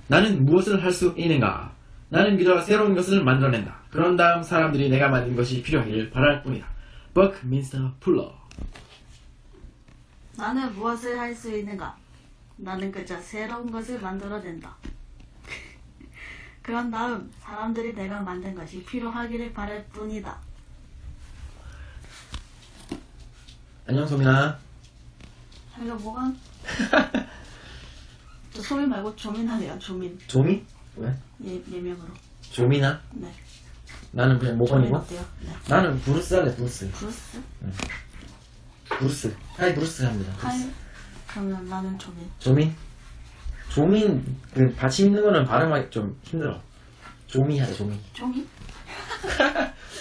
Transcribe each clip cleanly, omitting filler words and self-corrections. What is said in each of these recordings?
나는 무엇을 할 수 있는가? 나는 그저 새로운 것을 만들어낸다. 그런 다음 사람들이 내가 만든 것이 필요하기를 바랄 뿐이다. 버크민스터 풀러. 나는 무엇을 할 수 있는가? 나는 그저 새로운 것을 만들어낸다. 그런 다음 사람들이 내가 만든 것이 필요하기를 바랄 뿐이다. 안녕 소민아. 자기가 뭐가? 저 소민 말고 조민하네요. 조민. 조미? 왜? 예명으로. 조미나? 네. 나는 그냥 조민 모건이고. 어때요? 네. 나는 브루스 할래. 브루스. 브루스? 브루스. 하이 브루스 합니다. 하이. 브루스. 그러면 나는 조민. 조민? 조민 그 받침 있는 거는 발음하기 좀 힘들어. 조미 하자. 조미. 조민?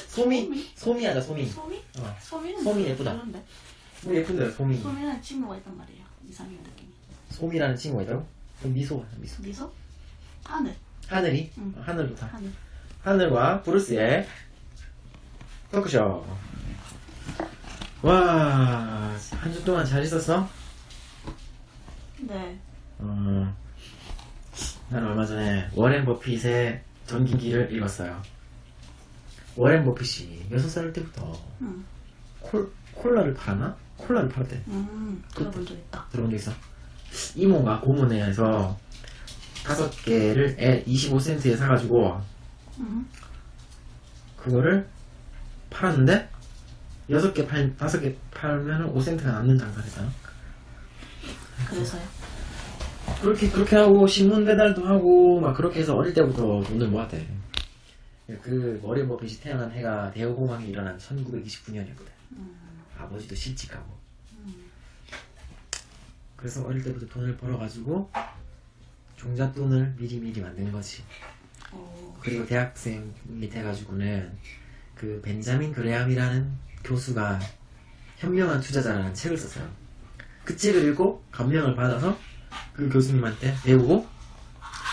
소미? 소미 하자. 소미. 소민? 어. 소민은 소민 예쁘다. 별론데. 뭐 예쁜데 소미. 소민은 친구가 있단 말이에요. 이상형 느낌이. 소미라는 친구가 있다고? 그럼 미소 하자. 미소. 미소? 하늘. 하늘이? 응. 하늘부터. 하늘. 하늘과 브루스의 토크쇼. 와, 한 주 동안 잘 있었어? 네. 난 얼마 전에 워렌 버핏의 전기기를 읽었어요. 워렌 버핏이 6살 때부터 응. 콜라를 팔았나? 콜라를 팔았대. 들어본 적 있다. 들어본 적 있어? 이모가 고모네에서 5개를 25센트에 사가지고 응. 그거를 팔았는데 5개 팔면 5센트가 남는 장사를 했어요. 그래서요? 그렇게 하고 신문 배달도 하고 막 그렇게 해서 어릴 때부터 돈을 모았대. 그 워렌 버핏이 태어난 해가 대어공황이 일어난 1929년이었거든. 아버지도 실직하고. 그래서 어릴 때부터 돈을 벌어가지고 종잣돈을 미리미리 만든 거지. 그리고 대학생이 돼가지고는 그 벤자민 그레함이라는 교수가 현명한 투자자라는 책을 썼어요. 그 책을 읽고 감명을 받아서 그 교수님한테 배우고,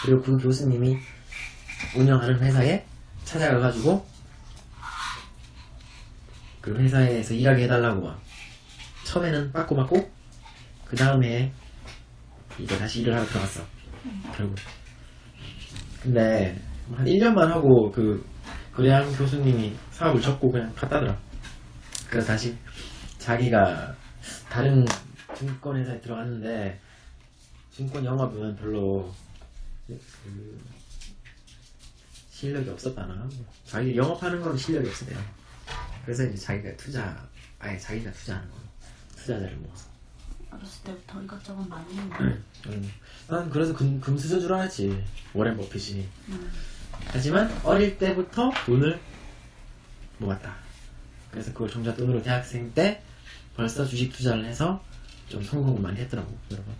그리고 그 교수님이 운영하는 회사에 찾아가가지고 그 회사에서 일하게 해달라고 막 처음에는 빠꾸받고 그 다음에 이제 다시 일을 하러 들어갔어. 결국. 근데 한 1년만 하고 그 그레함 교수님이 사업을 접고 그냥 갔다더라. 그래서 다시 자기가 다른 증권회사에 들어갔는데 증권 영업은 별로 그 실력이 없었다나. 자기 영업하는 건 실력이 없었대요. 그래서 이제 자기가 아예 자기가 투자하는 거예요. 투자자를 모아서. 어렸을 때부터 이것저것 많이 했는데. 난 그래서 금수저 줄 알았지. 워렌 버핏이. 하지만 어릴 때부터 돈을 모았다. 그래서 그걸 종잣돈으로 대학생 때 벌써 주식 투자를 해서 좀 성공을 많이 했더라고, 여러분.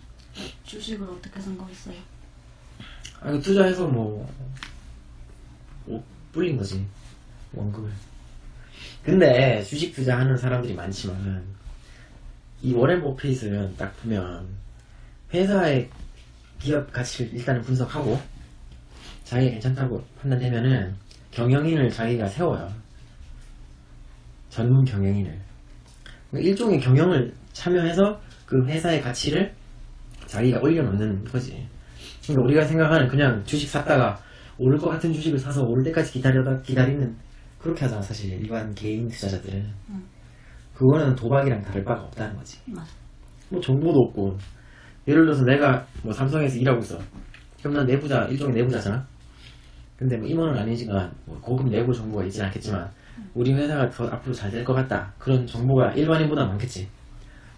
주식을 어떻게 성공했어요? 그 투자해서 불린 거지, 원금을. 근데 주식 투자하는 사람들이 많지만 이 워렌 버핏은 딱 보면 회사의 기업 가치를 일단은 분석하고 자기가 괜찮다고 판단되면은 경영인을 자기가 세워요. 전문 경영인을. 일종의 경영을 참여해서 그 회사의 가치를 자기가 올려놓는 거지. 그러니까 우리가 생각하는 그냥 주식 샀다가 오를 것 같은 주식을 사서 오를 때까지 기다리는, 그렇게 하잖아 사실 일반 개인 투자자들은. 그거는 도박이랑 다를 바가 없다는 거지. 뭐 정보도 없고, 예를 들어서 내가 뭐 삼성에서 일하고 있어. 그럼 난 내부자, 일종의 내부자잖아. 근데 뭐 임원은 아니지만 뭐 고급 내부 정보가 있진 않겠지만 우리 회사가 더 앞으로 잘 될 것 같다, 그런 정보가 일반인보다 많겠지.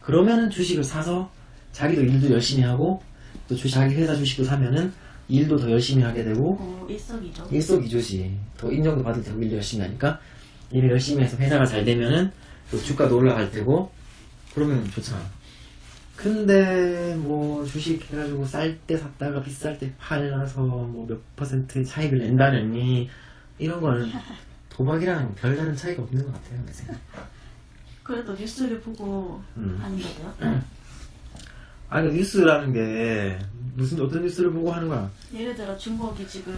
그러면은 주식을 사서 자기도 일도 열심히 하고 또 자기 회사 주식도 사면은 일도 더 열심히 하게 되고, 일석이조. 일석이조지. 더 인정도 받을 테고 일도 열심히 하니까 일을 열심히 해서 회사가 잘 되면은 또 주가도 올라갈 테고, 그러면 좋잖아. 근데 뭐 주식 해가지고 쌀 때 샀다가 비쌀 때 팔아서 뭐 몇 퍼센트 차익을 낸다느니 이런 거는 도박이랑 별다른 차이가 없는 것 같아요, 내 생각. 그래도 뉴스를 보고 하는 거죠? 아니, 뉴스라는 게 어떤 뉴스를 보고 하는 거야? 예를 들어 중국이 지금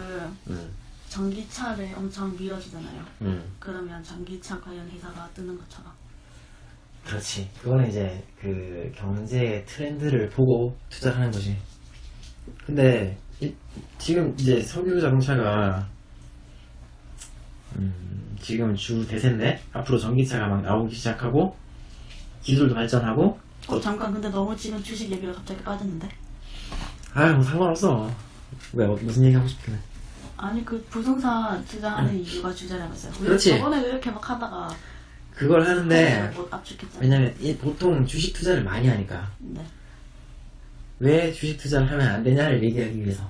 전기차를 엄청 밀어주잖아요. 그러면 전기차 관련 회사가 뜨는 것처럼. 그렇지. 그거는 이제 그 경제 트렌드를 보고 투자를 하는 거지. 근데 지금 이제 석유 자동차가 지금 주 대세인데 앞으로 전기차가 막 나오기 시작하고 기술도 발전하고 잠깐 근데 너무 지금 주식 얘기가 갑자기 빠졌는데. 뭐 상관없어. 왜 무슨 얘기 하고 싶길래? 아니 그 부동산 투자하는 이유가 주제라면서요. 우리 그렇지. 저번에 이렇게 막 하다가 그걸 하는데 못 압축했잖아. 왜냐면 보통 주식 투자를 많이 하니까 네. 왜 주식 투자를 하면 안 되냐를 얘기하기 위해서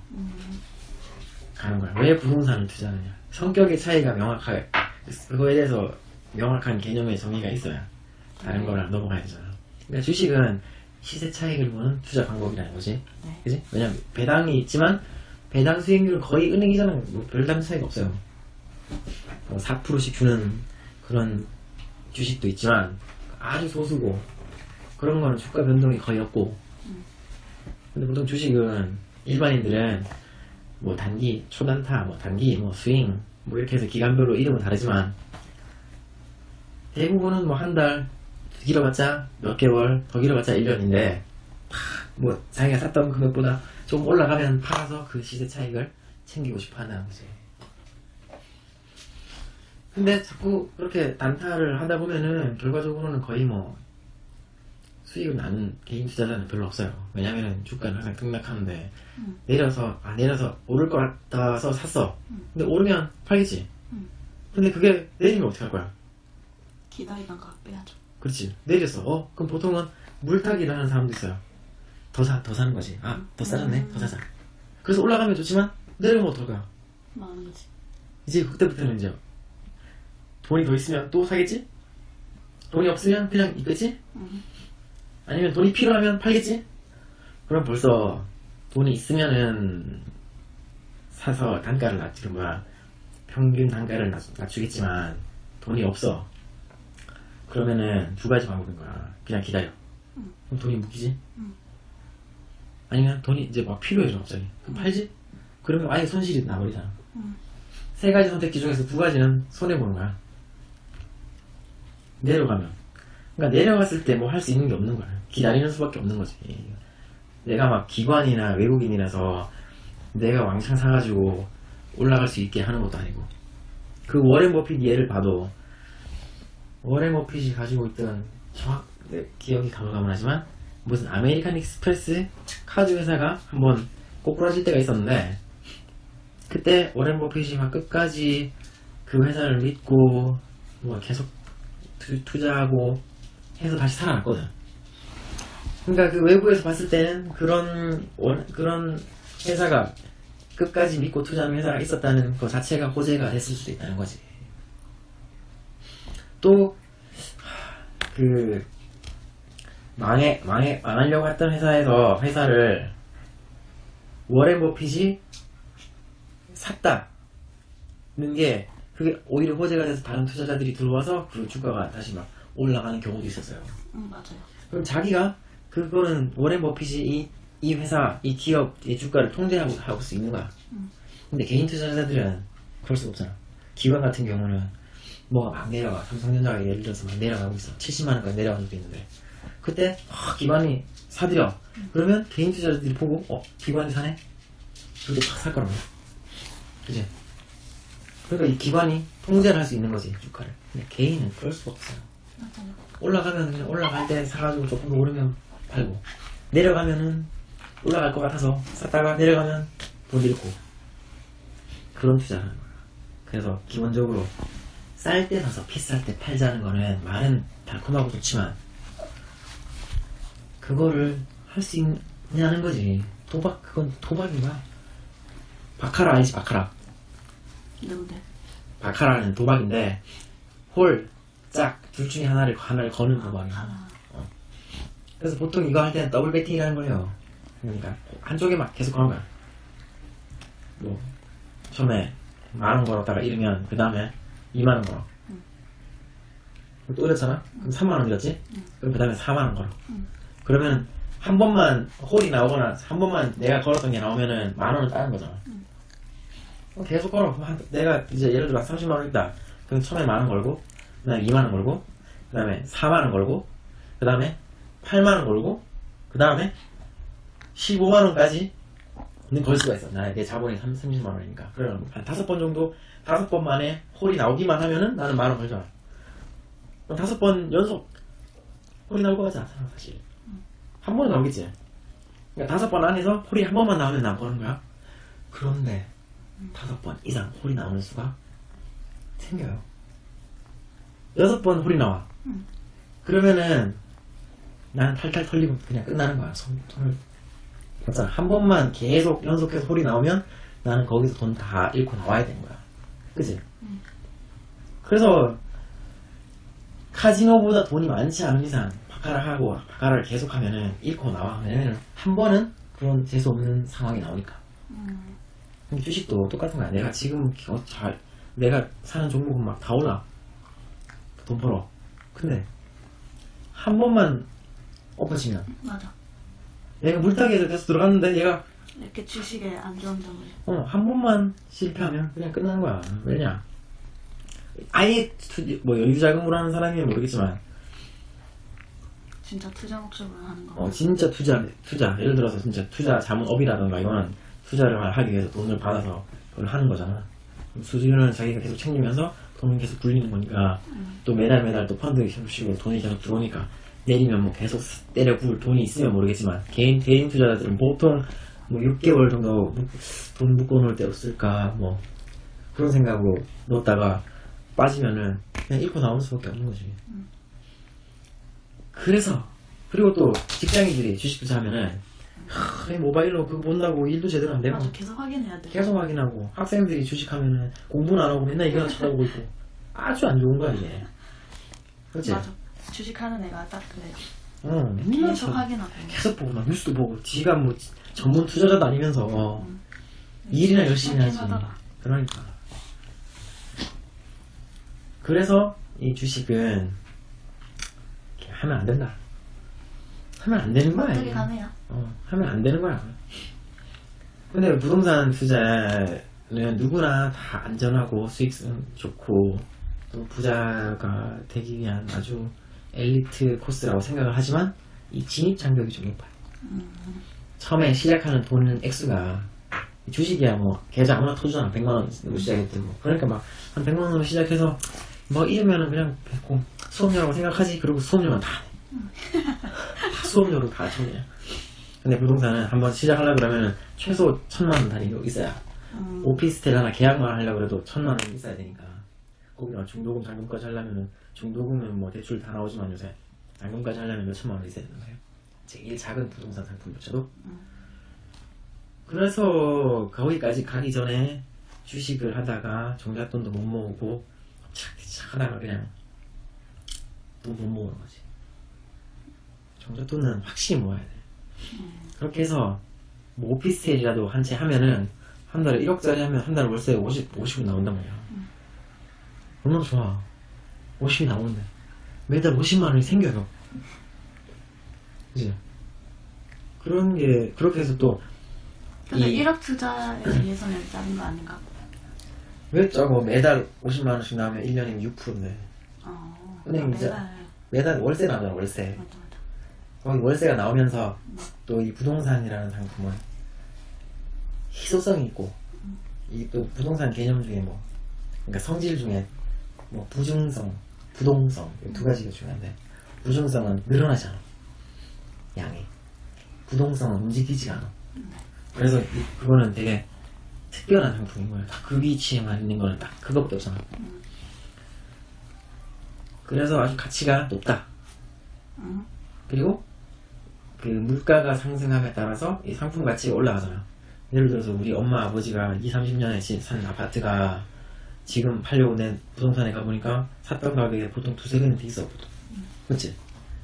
가는 거야. 왜 부동산을 투자하느냐. 성격의 차이가 명확하게 그거에 대해서 명확한 개념의 정의가 있어야 다른 거랑 넘어가야 되잖아. 그러니까 주식은 시세 차익을 보는 투자 방법이라는 거지. 네. 그지? 왜냐면 배당이 있지만 배당 수익률은 거의 은행이잖아요. 뭐 별다른 차이가 없어요. 뭐 4%씩 주는 그런 주식도 있지만 아주 소수고 그런 거는 주가 변동이 거의 없고. 근데 보통 주식은 일반인들은 뭐 단기, 초단타, 뭐 단기, 뭐 스윙 뭐 이렇게 해서 기간별로 이름은 다르지만 대부분은 뭐 한 달, 길어봤자 몇 개월, 더 길어봤자 1년인데 뭐 자기가 샀던 금액보다 좀 올라가면 팔아서 그 시세 차익을 챙기고 싶어 한다는 거지. 근데 자꾸 그렇게 단타를 하다 보면은 결과적으로는 거의 뭐 수익을 나는 개인 투자자는 별로 없어요. 왜냐면은 주가는 항상 등락하는데 내려서 오를 것 같아서 샀어. 근데 오르면 팔겠지. 근데 그게 내리면 어떻게 할 거야? 기다리다가 빼야죠. 그렇지. 내렸어. 그럼 보통은 물타기를 하는 사람도 있어요. 더 사는 거지. 더 싸졌네. 더 사자. 그래서 올라가면 좋지만 내려가면 어떨 거야? 많은 거지. 이제 그때부터는 이제 돈이 더 있으면 또 사겠지? 돈이 없으면 그냥 있겠지? 아니면 돈이 필요하면 팔겠지? 그럼 벌써 돈이 있으면은 사서 단가를 평균 단가를 낮추겠지만 돈이 없어. 그러면은 두 가지 방법인 거야. 그냥 기다려. 그럼 돈이 묶이지? 아니면 돈이 이제 막 필요해져 갑자기. 그럼 팔지? 그러면 아예 손실이 나버리잖아. 세 가지 선택지 중에서 두 가지는 손해보는 거야. 내려가면. 그러니까 내려갔을 때 뭐 할 수 있는 게 없는 거야. 기다리는 수밖에 없는 거지. 내가 막 기관이나 외국인이라서 내가 왕창 사가지고 올라갈 수 있게 하는 것도 아니고. 그 워렌 버핏 예를 봐도 워렌 버핏이 가지고 있던 내 기억이 가물가물하지만 무슨 아메리칸 익스프레스 카드 회사가 한번 꼬꾸라질 때가 있었는데 그때 워렌 버핏이 막 끝까지 그 회사를 믿고 뭐 계속 투자하고 해서 다시 살아났거든. 그러니까 그 외부에서 봤을 때는 그런 회사가 끝까지 믿고 투자하는 회사가 있었다는 것 자체가 호재가 됐을 수도 있다는 거지. 또 그 망하려고 했던 회사를 워렌 버핏이 샀다는 게 그게 오히려 호재가 돼서 다른 투자자들이 들어와서 그 주가가 다시 막 올라가는 경우도 있었어요. 맞아요. 그럼 자기가 그거는 워렌 버핏이 이 회사, 이 기업, 이 주가를 통제하고 할 수 있는 거야. 근데 개인 투자자들은 그럴 수가 없잖아. 기관 같은 경우는 뭐가 막 내려가. 삼성전자가 예를 들어서 막 내려가고 있어. 70만 원까지 내려간 적도 있는데 그때 기관이 사들여. 그러면 개인 투자자들이 보고 기관이 사네? 그렇게 팍 살 거란 말이야. 그치? 그러니까 이 기관이 통제를 할 수 있는 거지, 주가를. 근데 개인은 그럴 수가 없어요. 맞아요. 올라가면 그냥 올라갈 때 사가지고 조금 더 오르면 팔고, 내려가면은 올라갈 것 같아서 샀다가 내려가면 돈 잃고, 그런 투자를 하는 거야. 그래서 기본적으로 쌀 때 사서 비쌀 때 팔자는 거는 말은 달콤하고 좋지만 그거를 할 수 있냐는 거지. 그건 도박인가? 바카라 알지? 바카라. 누군데? 바카라는 도박인데 홀, 짝 둘 중에 하나를 거는 도박이야. 그래서 보통 이거 할 때는 더블 베팅이라는 거예요. 그러니까 한쪽에 막 계속 거는 거야. 뭐 처음에 10,000원 걸었다가 잃으면 그 다음에 20,000원 걸어. 또 잃었잖아? 그럼 30,000원 잃었지? 그럼 그 다음에 40,000원 걸어. 그러면 한 번만 홀이 나오거나 한 번만 내가 걸었던 게 나오면은 10,000원을 따는 거잖아. 계속 걸어. 내가 이제 예를 들어 30만원 있다. 그럼 처음에 10,000원 걸고, 그 다음에 20,000원 걸고, 그 다음에 40,000원 걸고, 그 다음에 80,000원 걸고, 그 다음에 150,000원까지 걸 수가 있어. 내 자본이 30만 원이니까. 그러면 한 5번 정도, 5번 만에 홀이 나오기만 하면은 나는 10,000원 걸잖아. 그럼 5번 연속 홀이 나올 것 같지 않잖아, 사실. 한 번은 나오겠지. 그러니까 5번 안에서 홀이 한 번만 나오면 난 버는 거야. 그런데 5번 이상 홀이 나오는 수가 생겨요. 6번 홀이 나와. 그러면은 나는 탈탈 털리고 그냥 끝나는 거야. 손을 맞잖아. 한 번만 계속 연속해서 홀이 나오면 나는 거기서 돈 다 잃고 나와야 되는 거야. 그치? 그래서 카지노보다 돈이 많지 않은 이상 바카라하고 바카라를 계속 하면은 잃고 나와. 왜냐면 한 번은 그런 재수 없는 상황이 나오니까. 근데 주식도 똑같은 거야. 내가 지금 내가 사는 종목은 막 다 올라. 돈 벌어. 근데 한 번만 엎어지면 맞아. 내가 물타기에서 계속 들어갔는데 얘가 이렇게 주식에 안 좋은 점을. 한 번만 실패하면 그냥 끝나는 거야. 왜냐? 아예 뭐 여유자금으로 하는 사람이면 모르겠지만 진짜 투자 목적으로 하는 거. 진짜 투자. 예를 들어서 진짜 투자 자문업이라던가 이거는 투자를 하기 위해서 돈을 받아서 그걸 하는 거잖아. 수수료는 자기가 계속 챙기면서 돈은 계속 굴리는 거니까 또 매달 또 펀드 형식으로 돈이 계속 들어오니까 내리면 뭐 계속 때려 부을 돈이 있으면 모르겠지만 개인 투자자들은 보통 뭐 6개월 정도 돈 묶어놓을 때 없을까 뭐 그런 생각으로 넣었다가 빠지면은 그냥 잃고 나오는 수밖에 없는 거지. 그리고 또 직장인들이 주식 투자하면은 모바일로 그거 본다고 일도 제대로 안 되고 맞아, 계속 확인해야 돼. 계속 확인하고 학생들이 주식하면은 공부는 안 하고 맨날 이거나 쳐다보고 있고 아주 안 좋은 거야 이게. 그렇지? 맞아. 주식하는 애가 딱 그래요. 맨날 계속 확인하고. 계속 보고 막 뉴스도 보고 지가 뭐 전문 투자자도 아니면서 일이나 열심히 하지. 하더라. 그러니까. 그래서 이 주식은 하면 안 된다. 하면 안 되는 거야. 어떻게 가네요. 하면 안 되는 거야. 근데 부동산 투자는 누구나 다 안전하고 수익성 좋고 또 부자가 되기 위한 아주 엘리트 코스라고 생각을 하지만 이 진입 장벽이 좀 높아요. 처음에 시작하는 돈 액수가 주식이야 뭐 계좌 아무나 터주잖아. 100만원으로 시작했대 뭐. 그러니까 막 한 100만원으로 시작해서 뭐 이러면은 그냥 수업료라고 생각하지. 그리고 수업료만 다 수업료로 다 청냐. 근데 부동산은 한번 시작하려고 그러면 최소 1,000만원 단위로 있어야 오피스텔 하나 계약만 하려고 해도 1,000만원 있어야 되니까 거기다 중도금 잔금까지 하려면 중도금은 뭐 대출 다 나오지만 요새 잔금까지 하려면 몇천만원 있어야 되는 거예요. 제일 작은 부동산 상품조차도. 그래서 거기까지 가기 전에 주식을 하다가 종잣돈도 못 모으고 착 하다가 그냥 돈 못 모으는 거지. 종잣돈은 확실히 모아야 돼. 그렇게 해서 뭐 오피스텔이라도 한 채 하면은 한 달에 1억짜리 하면 한 달에 월세 50이 나온단 말이야. 얼마나 좋아. 50이 나오는데 매달 50만원이 생겨요. 그치? 그런 게 그렇게 해서 또 근데 1억 투자에 비해서는 작은 거 아닌가? 왜 적어? 매달 50만원씩 나오면 1년이면 6%인데. 근데 이제 매달 월세 나오잖아. 월세. 맞아. 거기 월세가 나오면서 또 이 부동산이라는 상품은 희소성이 있고 이 또 부동산 개념 중에 뭐 그러니까 성질 중에 뭐 부중성, 부동성 이 두 가지가 중요한데 부중성은 늘어나지 않아. 양이. 부동성은 움직이지 않아. 그래서 그거는 되게 특별한 상품인 거예요. 딱 그 위치에만 있는 거는 딱 그거밖에 없잖아. 그래서 아주 가치가 높다. 그리고 그 물가가 상승함에 따라서 이 상품 가치가 올라가잖아. 예를 들어서 우리 엄마 아버지가 20-30년에 산 아파트가 지금 팔려고 낸 부동산에 가보니까 샀던 가격에 보통 2-3배는 더 있어 보통. 그치?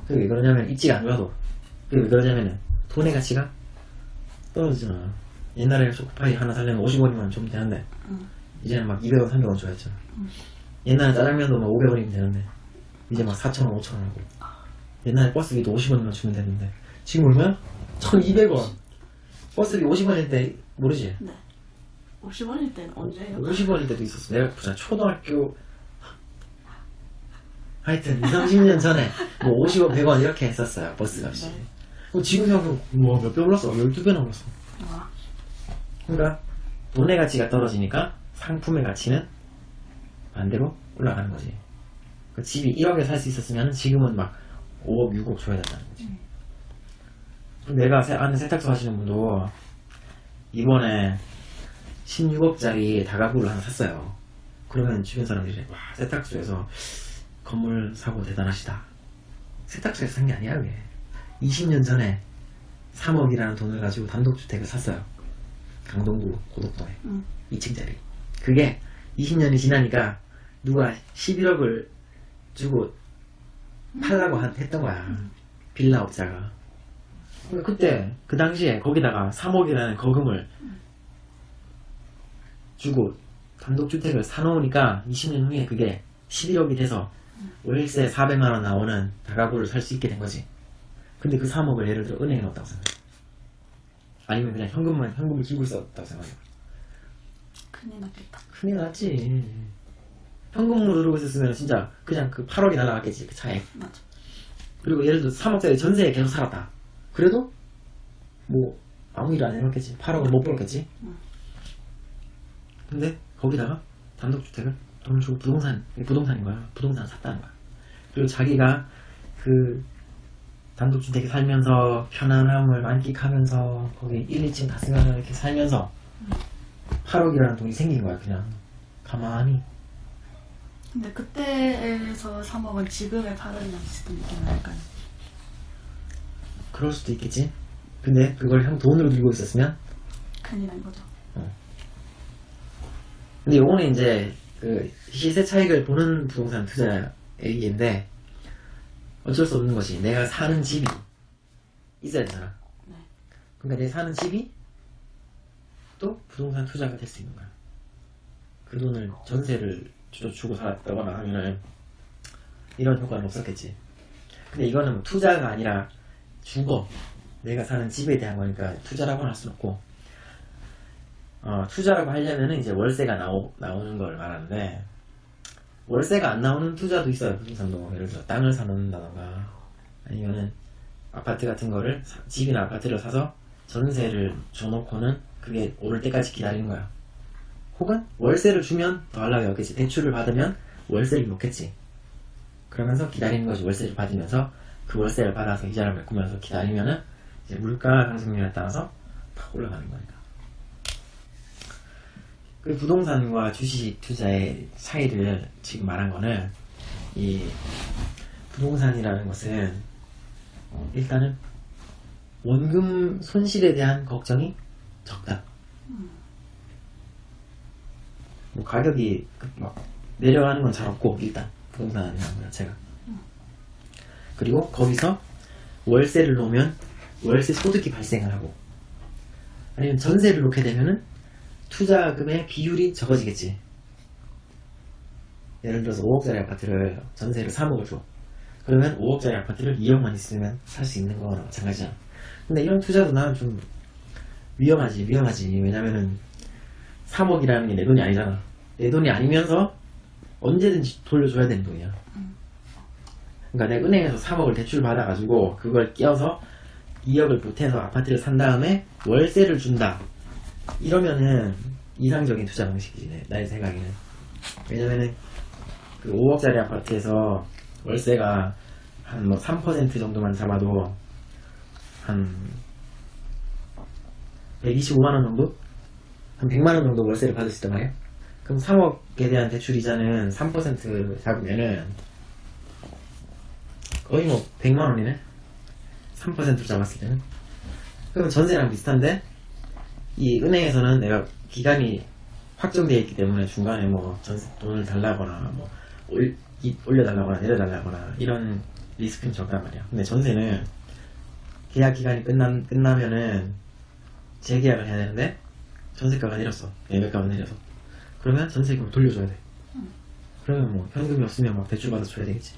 그게 왜 그러냐면 입지가 안 좋아도. 그게 왜 그러냐면은 돈의 가치가 떨어지잖아. 옛날에 초코파이 하나 살려면 50원이면 좀 되는데 이제는 막 200원, 300원 줘야 했잖아. 옛날에 짜장면도 막 500원이면 되는데 이제 막 4,000원, 5,000원 하고. 옛날에 버스비도 50원만 주면 되는데 지금 얼마야? 1,200원. 버스비 50원일 때 모르지? 네. 50원일 때는 언제예요? 50원일 때도 있었어. 내가 보자 초등학교 하여튼 20-30년 전에 뭐 50원, 100원 이렇게 했었어요. 버스값이. 네. 지금 생각하면 뭐 몇 배 올랐어? 12배나 올랐어. 와. 그러니까 돈의 가치가 떨어지니까 상품의 가치는 반대로 올라가는 거지. 그 집이 1억에 살 수 있었으면 지금은 막 5억, 6억 줘야 된다는 거지. 내가 아는 세탁소 하시는 분도 이번에 16억짜리 다가구를 하나 샀어요. 그러면 주변 사람들이 와, 세탁소에서 건물 사고 대단하시다. 세탁소에서 산 게 아니야, 그게. 20년 전에 3억이라는 돈을 가지고 단독주택을 샀어요. 강동구 고덕동에 2층짜리. 그게 20년이 지나니까 누가 11억을 주고 팔라고 했던 거야. 빌라 업자가. 그때 그 당시에 거기다가 3억이라는 거금을 주고 단독주택을 사놓으니까 20년 후에 그게 11억이 돼서 월세 400만원 나오는 다가구를 살 수 있게 된 거지. 근데 그 3억을 예를 들어 은행에 넣었다고 생각해. 아니면 그냥 현금을 들고 있었다고 생각해. 큰일 났겠다. 큰일 났지. 현금으로 들고 있었으면 진짜 그냥 그 8억이 날라갔겠지, 그 차에. 맞아. 그리고 예를 들어 3억짜리 전세에 계속 살았다. 그래도 뭐 아무 일 안 해봤겠지. 8억을 못 벌었겠지. 근데 거기다가 단독주택을 돈을 주고 부동산인 거야. 부동산 샀다는 거야. 그리고 자기가 그 단독주택에 살면서 편안함을 만끽하면서 거기 1, 2층 다승하면 이렇게 살면서 8억이라는 돈이 생긴 거야. 그냥 가만히. 근데 그때에서 3억은 지금의 8억이랑 비슷한 느낌이 날까요? 그럴 수도 있겠지. 근데 그걸 형 돈으로 들고 있었으면 큰일 난 거죠. 근데 요거는 이제 그 시세 차익을 보는 부동산 투자 얘기인데 어쩔 수 없는 것이 내가 사는 집이 있어야 되잖아. 네. 그러니까 내 사는 집이 또 부동산 투자가 될 수 있는 거야. 그 돈을 전세를 주고 살았다거나 하면은 이런 효과는 없었겠지. 근데 이거는 뭐 투자가 아니라 주거, 내가 사는 집에 대한 거니까 투자라고는 할 수는 없고, 투자라고 하려면은 이제 월세가 나오는 걸 말하는데, 월세가 안 나오는 투자도 있어요. 부동산도. 예를 들어 땅을 사놓는다던가 아니면은 아파트 같은 거를 집이나 아파트를 사서 전세를 줘놓고는 그게 오를 때까지 기다리는 거야. 혹은 월세를 주면 더 연락이 없겠지. 대출을 받으면 월세를 놓겠지. 그러면서 기다리는 거지. 월세를 받으면서 그 월세를 받아서 이자를 메꾸면서 기다리면은 이제 물가 상승률에 따라서 팍 올라가는 거니까. 그 부동산과 주식 투자의 차이를 지금 말한 거는, 이 부동산이라는 것은 일단은 원금 손실에 대한 걱정이 적다. 뭐 가격이 막 내려가는 건 잘 없고, 일단 부동산이라는 거 자체가. 그리고 거기서 월세를 놓으면 월세 소득이 발생을 하고, 아니면 전세를 놓게 되면은 투자금의 비율이 적어지겠지. 예를 들어서 5억짜리 아파트를 전세를 3억을 줘. 그러면 5억짜리 아파트를 2억만 있으면 살 수 있는 거랑 마찬가지야. 근데 이런 투자도 나는 좀 위험하지. 왜냐면은 3억이라는 게 내 돈이 아니잖아. 내 돈이 아니면서 언제든지 돌려줘야 되는 돈이야. 그러니까 내가 은행에서 3억을 대출 받아가지고 그걸 끼워서 2억을 보태서 아파트를 산 다음에 월세를 준다. 이러면은 이상적인 투자 방식이지, 나의 생각에는. 왜냐면은 그 5억짜리 아파트에서 월세가 한 뭐 3% 정도만 잡아도 한 125만원 정도? 한 100만원 정도 월세를 받을 수 있단 말이야. 그럼 3억에 대한 대출 이자는 3% 잡으면은 거의 뭐 100만원이네? 3% 잡았을 때는. 그럼 전세랑 비슷한데, 이 은행에서는 내가 기간이 확정되어 있기 때문에 중간에 뭐 돈을 달라거나 뭐 올려달라거나 내려달라거나 이런 리스크는 적단 말이야. 근데 전세는 계약 기간이 끝나면은 재계약을 해야 되는데 전세가가 내렸어. 매매가가 내려서. 그러면 전세금을 돌려줘야 돼. 그러면 뭐 현금이 없으면 막 대출 받아서 줘야 되겠지.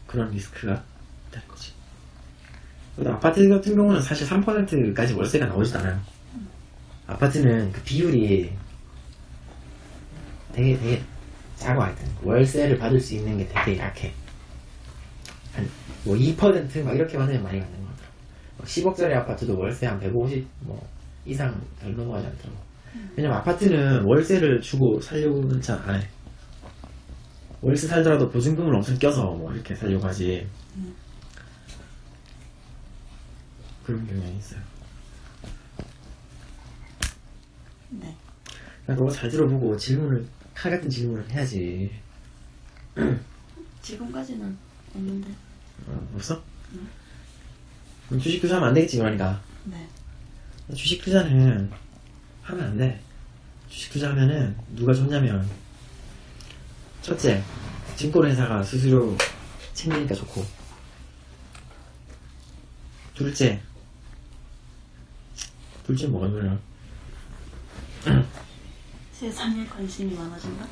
그런 리스크가 있다는 거지. 아파트 같은 경우는 사실 3%까지 월세가 나오지도 않아요. 아파트는 그 비율이 되게 작아. 하여튼 월세를 받을 수 있는 게 되게 약해. 한 뭐 2% 막 이렇게 받으면 많이 받는 것 같아요. 10억짜리 아파트도 월세 한 150, 뭐 이상 잘 넘어가지 않더라고. 왜냐면 아파트는 월세를 주고 살려고는 잘 안 해. 월세 살더라도 보증금을 엄청 껴서 뭐 이렇게 살려고 하지. 그런 경향이 있어요. 네. 그러니까 그거 잘 들어보고 질문을, 칼 같은 질문을 해야지. 지금까지는 없는데. 없어? 그럼 주식 투자하면 안 되겠지, 그러니까. 네. 주식 투자는 하면 안 돼. 주식 투자하면은 누가 좋냐면, 첫째, 증권회사가 수수료 챙기니까 좋고, 둘째 뭐가 좋냐? 세상에 관심이 많아진다.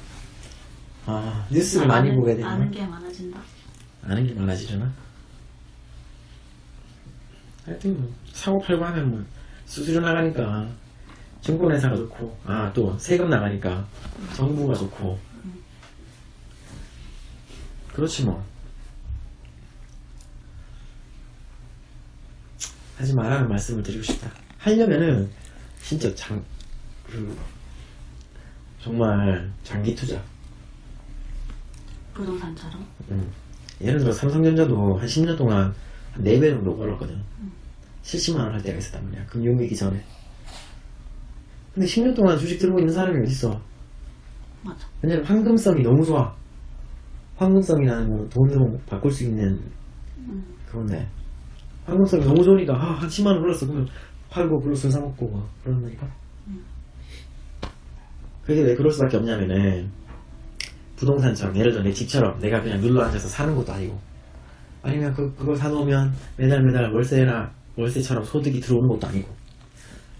아, 뉴스를 많이 보게 되나? 아는 게 많아진다. 아는 게 많아지려나? 하여튼 뭐 사고 팔고 하면 뭐 수수료 나가니까 증권회사가 좋고, 아 또 세금 나가니까 정부가 좋고, 그렇지 뭐. 하지 말라는 말씀을 드리고 싶다. 하려면은 진짜 정말 장기 투자. 부동산처럼. 예를 들어 삼성전자도 한 10년 동안 한 4배 정도 벌었거든. 70만 원 할 때가 있었단 말이야. 금융위기 전에. 근데 10년 동안 주식 들고 있는 사람이 어딨어. 맞아. 왜냐면 황금성이 너무 좋아. 황금성이라는 건 돈으로 바꿀 수 있는 그건데, 황금성이 너무 좋으니까 한 10만 원 올랐어. 그러면 팔고 블루스 사먹고 막 그런다니까. 그게 왜 그럴 수밖에 없냐면은, 부동산처럼, 예를 들어 내 집처럼 내가 그냥 눌러 앉아서 사는 것도 아니고, 아니면 그걸 사놓으면 매달 월세처럼 소득이 들어오는 것도 아니고,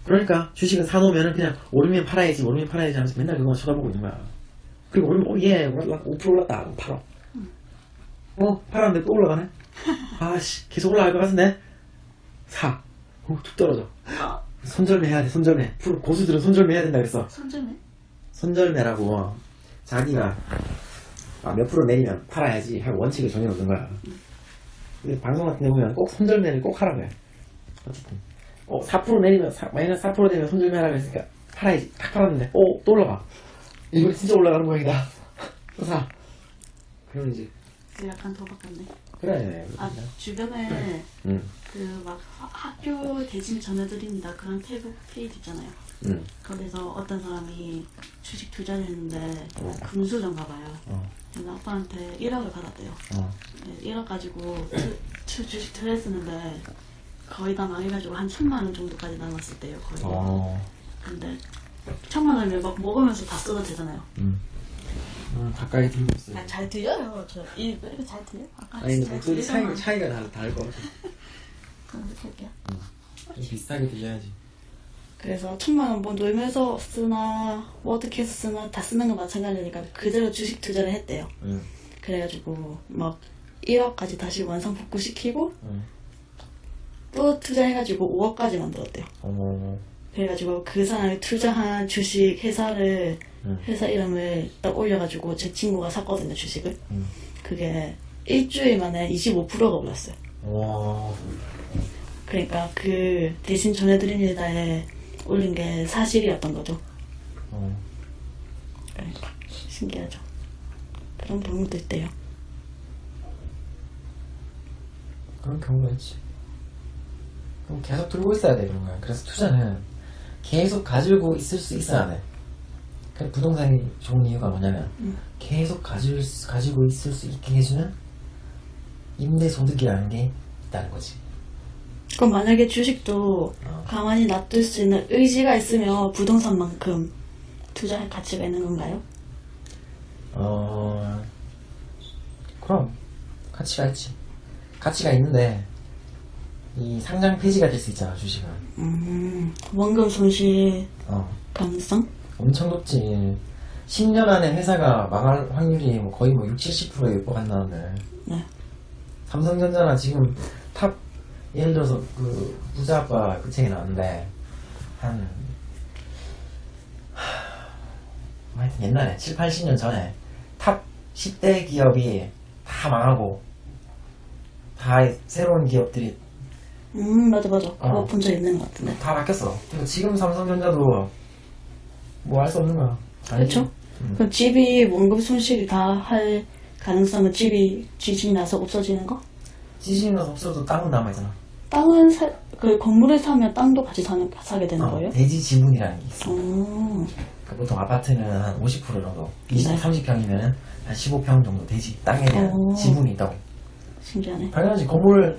그러니까 주식은 사놓으면 그냥 오르면 팔아야지 하면서 맨날 그거만 쳐다보고 있는 거야. 그리고 오르면 예 5% 올랐다, 팔아. 팔았는데 또 올라가네. 아씨, 계속 올라갈 것 같은데 사. 툭 떨어져. 손절매 해야 돼. 손절매. 고수들은 손절매 해야 된다 그랬어. 손절매라고 자기가 몇 프로 내리면 팔아야지 하고 원칙을 정해놓는 거야. 근데 방송 같은 데 보면 꼭 손절매를 꼭 하라고 해. 어쨌든 4% 내리면 마이너스 4% 되면 손절매 하라고 했으니까 팔아야지. 딱 팔았는데 또 올라가. 이거 진짜 올라가는 모양이다. 또 사. 그럼 이제 약간 더 바꿨네. 그래. 주변에 그 막 학교 대신 전해드립니다 그런 태국 페이지 있잖아요. 거기서 어떤 사람이 주식 투자를 했는데 금수저인가 봐요. 근데 아빠한테 1억을 받았대요. 네, 1억 가지고 주식 투자했었는데 거의 다 망해가지고 한 1,000만 원 정도까지 남았었대요. 거의. 근데 1,000만 원을 막 먹으면서 다 써도 되잖아요. 가까이 들고 있어요. 잘 들려요. 왜 이렇게 잘 들려? 아니 근데 목소리 차이가 다를 것 같아. 그럼 이렇게 할게요. 좀 비슷하게 들려야지. 그래서 1,000만 원 뭐 놀면서 쓰나 뭐 어떻게 해서 쓰나 다 쓰는 건 마찬가지니까 그대로 주식 투자를 했대요. 그래가지고 막 1억까지 다시 완성 복구시키고 또 투자해가지고 5억까지 만들었대요. 그래가지고 그 사람이 투자한 주식 회사 이름을 딱 올려가지고 제 친구가 샀거든요, 주식을. 그게 일주일 만에 25%가 올랐어요. 그러니까 그 대신 전해드립니다에 올린 게 사실이었던 거죠. 그러니까 신기하죠. 그런 경우도 있대요. 그런 경우가 있지. 그럼 계속 들고 있어야 돼, 그런 거야. 그래서 투자는 계속 가지고 있을 수 있어야 돼. 그 부동산이 좋은 이유가 뭐냐면 계속 가지고 있을 수 있게 해주는 임대소득이라는 게 있다는 거지. 그럼 만약에 주식도 가만히 놔둘 수 있는 의지가 있으면 부동산만큼 투자할 가치가 있는 건가요? 그럼 가치가 있지. 가치가 있는데 이 상장 폐지가 될 수 있잖아, 주식은. 원금 손실 가능성? 엄청 높지. 10년 안에 회사가 망할 확률이 거의 60, 70%에 육박한다는데. 네. 삼성전자나 지금 예를 들어서 그 부자 아빠 그 책이 나왔는데 하여튼 옛날에 7, 80년 전에 탑 10대 기업이 다 망하고 다 새로운 기업들이 맞아. 그거 본 적 있는 것 같은데. 다 바뀌었어. 그러니까 지금 삼성전자도 뭐 할 수 없는 거야. 그렇죠? 그럼 집이 원금 손실이 다 할 가능성은 집이 지진이 나서 없어지는 거? 지진이 나서 없어도 땅은 남아있잖아. 땅은 그 건물을 사면 땅도 같이 사게 되는 거예요? 대지 지분이라는 게 있어. 음, 그러니까 보통 아파트는 한 50% 정도, 20, 네. 30평이면 한 15평 정도 대지 땅에 대한 오. 지분이 있다고. 신기하네. 당연하지. 건물을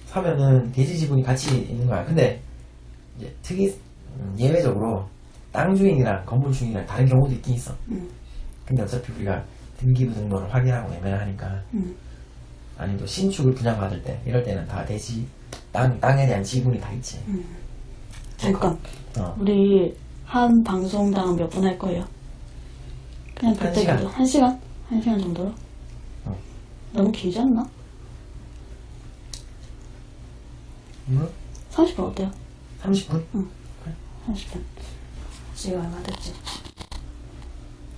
사면은 대지 지분이 같이 있는 거야. 근데 이제 예외적으로 땅 주인이랑 건물 주인이랑 다른 경우도 있긴 있어. 근데 어차피 우리가 등기부 등본을 확인하고 매매를 하니까 아니면 또 신축을 분양받을 때 이럴 때는 다 대지 땅에 대한 지분이 다 있지. 잠깐. 어. 우리 한 방송당 몇 분 할 거예요? 그냥 한 그때그때 한 시간? 한 시간 정도로? 어. 너무 길지 않나? 30분 어때요? 30분? 30분. 지금 얼마 됐지?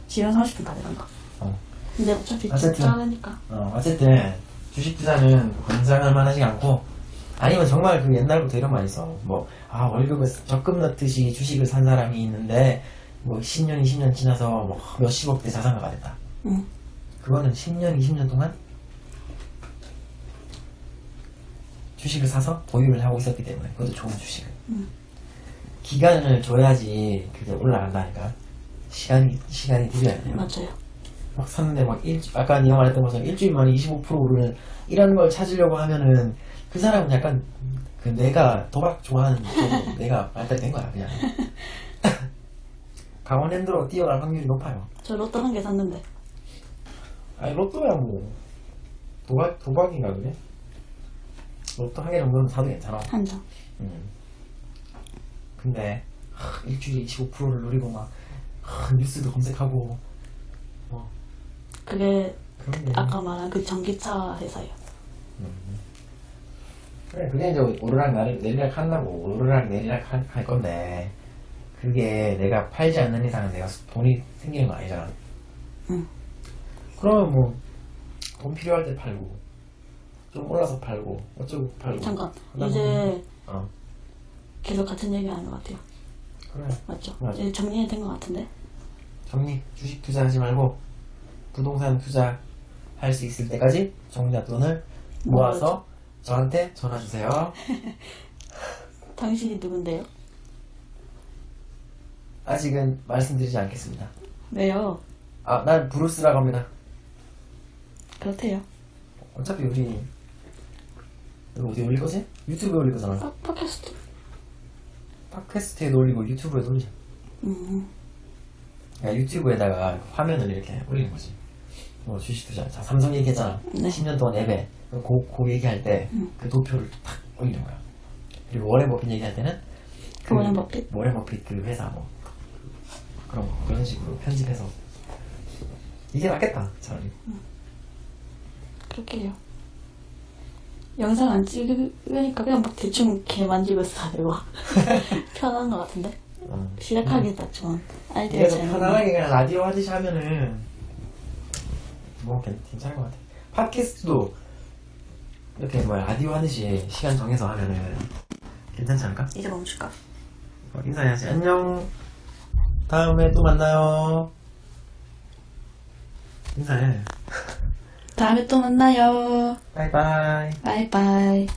지금 30분 다 돼간다. 어. 근데 어차피 어쨌든. 짜르니까. 어쨌든 주식 투자는 권장할 만하지 않고, 아니면 정말 그 옛날부터 이런 말이 있어. 월급을 적금 넣듯이 주식을 산 사람이 있는데 10년, 20년 지나서 몇십억대 자산가가 됐다. 응. 그거는 10년, 20년 동안 주식을 사서 보유를 하고 있었기 때문에 그것도 좋은 주식을. 기간을 줘야지 그게 올라간다니까. 시간이 들여야 돼요. 맞아요. 막 샀는데 아까 네가 말했던 것처럼 일주일 만에 25% 오르는 이런 걸 찾으려고 하면은 그 사람은 약간 내가 도박 좋아하는 쪽으로 내가 발달된 거야 그냥. 강원랜드로 뛰어갈 확률이 높아요. 저 로또 한 개 샀는데. 아니 로또야 도박인가 그래? 로또 한 개 정도는 사도 괜찮아. 한 장. 근데 일주일에 25%를 누리고 뉴스도 검색하고 그게 그런 게 아까 말한 그 전기차 회사예요. 그래, 그게 이제 오르락 내리락 한다고 오르락 내리락 할 건데 그게 내가 팔지 않는 이상은 내가 돈이 생기는 거 아니잖아. 그러면 돈 필요할 때 팔고 좀 올라서 팔고 어쩌고 팔고. 잠깐. 그다음에 이제 어 계속 같은 얘기 하는 것 같아요. 그래 맞죠? 맞아. 이제 정리된 것 같은데. 정리 주식 투자하지 말고 부동산 투자 할 수 있을 때까지 정리한 돈을 모아서 저한테 전화 주세요. 당신이 누군데요? 아직은 말씀드리지 않겠습니다. 왜요? 난 브루스라고 합니다. 그렇대요. 어차피 우리 이거 어디 올릴 거지? 유튜브에 올릴 거잖아. 팟캐스트. 팟캐스트에도 올리고 유튜브에도 올리자. 그러니까 유튜브에다가 화면을 이렇게 올리는 거지. 주식 투자. 자, 삼성 얘기했잖아. 네. 10년 동안 앱에 그 얘기할 때 그 도표를 탁 올리는 거야. 그리고 워렌 버핏 얘기할 때는 워렌 버핏? 워렌 버핏 그 회사 그런 식으로 편집해서 이게 낫겠다 차라리. 그렇게 해요. 영상 안 찍으니까 그냥 대충 개 만지고 있어요. 편한 것 같은데? 시작하기가 좀 아이디어 그래서 잘 편안하게 그냥 라디오 하듯이 하면은 괜찮을 것 같아. 팟캐스트도 이렇게 라디오 하듯이 시간 정해서 하면은 괜찮지 않을까? 이제 멈출까? 인사해야지. 안녕. 다음에 또 만나요. 인사해. 다음에 또 만나요. 바이바이. 바이바이.